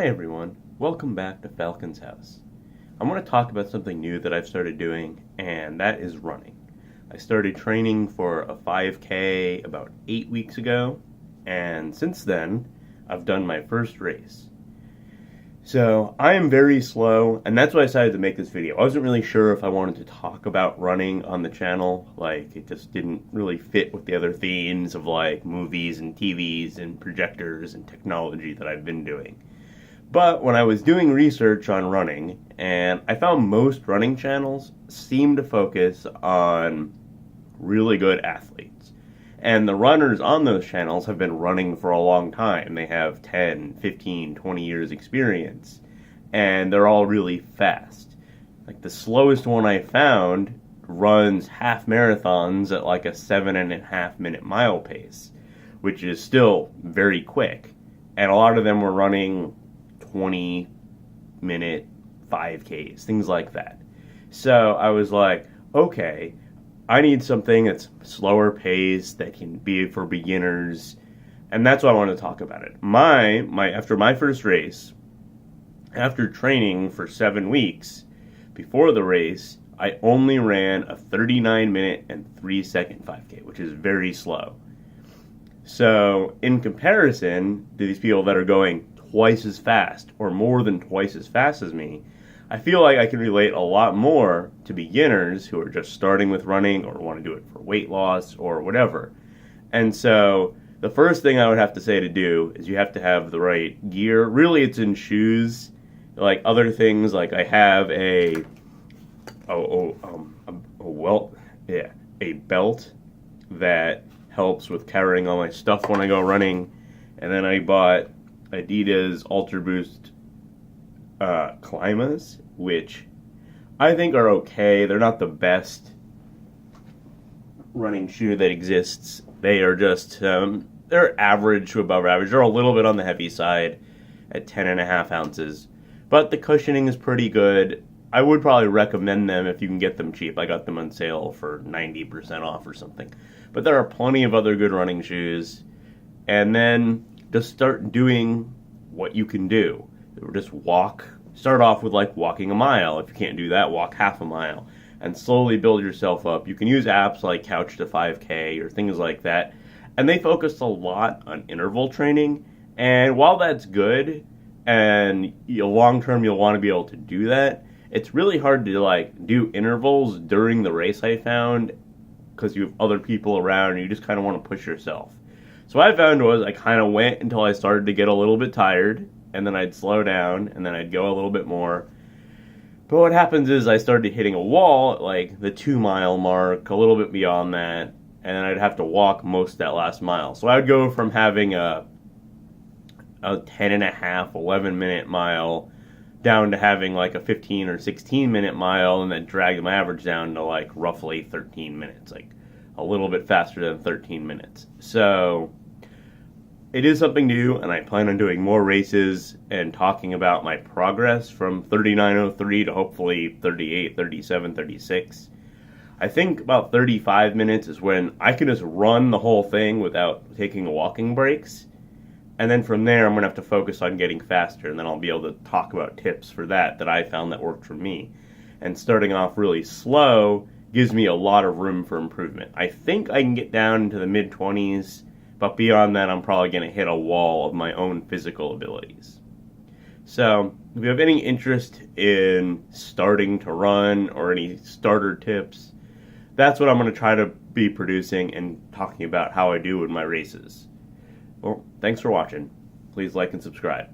Hi everyone, welcome back to Falcon's House. I want to talk about something new that I've started doing, and that is running. I started training for a 5K about 8 weeks ago, and since then, I've done my first race. So, I am very slow, and that's why I decided to make this video. I wasn't really sure if I wanted to talk about running on the channel, like, it just didn't really fit with the other themes of, like, movies and TVs and projectors and technology that I've been doing. But when I was doing research on running, and I found most running channels seem to focus on really good athletes. And the runners on those channels have been running for a long time. They have 10, 15, 20 years experience. And they're all really fast. Like the slowest one I found runs half marathons at like a 7.5 minute mile pace, which is still very quick. And a lot of them were running 20-minute 5Ks, things like that. So I was like, okay, I need something that's slower paced, that can be for beginners, and that's why I want to talk about it. After my first race, after training for 7 weeks, before the race, I only ran a 39-minute and 3-second 5K, which is very slow. So, in comparison to these people that are going twice as fast, or more than twice as fast as me, I feel like I can relate a lot more to beginners who are just starting with running or want to do it for weight loss or whatever. And so the first thing I would have to say to do is you have to have the right gear. Really, it's in shoes. Like other things, like I have a belt that helps with carrying all my stuff when I go running. And then I bought Adidas Ultra Boost Climas, which I think are okay. They're not the best running shoe that exists. They are just, they're average to above average. They're a little bit on the heavy side at 10.5 ounces. But the cushioning is pretty good. I would probably recommend them if you can get them cheap. I got them on sale for 90% off or something. But there are plenty of other good running shoes. And then just start doing what you can do. Just start off with like walking a mile. If you can't do that, walk half a mile. And slowly build yourself up. You can use apps like Couch to 5K or things like that. And they focus a lot on interval training. And while that's good, and long term you'll want to be able to do that, it's really hard to like do intervals during the race, I found, because you have other people around and you just kind of want to push yourself. So what I found was I kind of went until I started to get a little bit tired, and then I'd slow down, and then I'd go a little bit more. But what happens is I started hitting a wall at like the 2-mile mark, a little bit beyond that, and then I'd have to walk most of that last mile. So I would go from having a 10.5, 11-minute mile down to having like a 15 or 16-minute mile, and then drag my average down to like roughly 13 minutes, like a little bit faster than 13 minutes. So it is something new, and I plan on doing more races and talking about my progress from 39.03 to hopefully 38, 37, 36. I think about 35 minutes is when I can just run the whole thing without taking walking breaks. And then from there, I'm going to have to focus on getting faster, and then I'll be able to talk about tips for that I found that worked for me. And starting off really slow gives me a lot of room for improvement. I think I can get down into the mid-20s, but beyond that, I'm probably going to hit a wall of my own physical abilities. So, if you have any interest in starting to run or any starter tips, that's what I'm going to try to be producing and talking about how I do in my races. Well, thanks for watching. Please like and subscribe.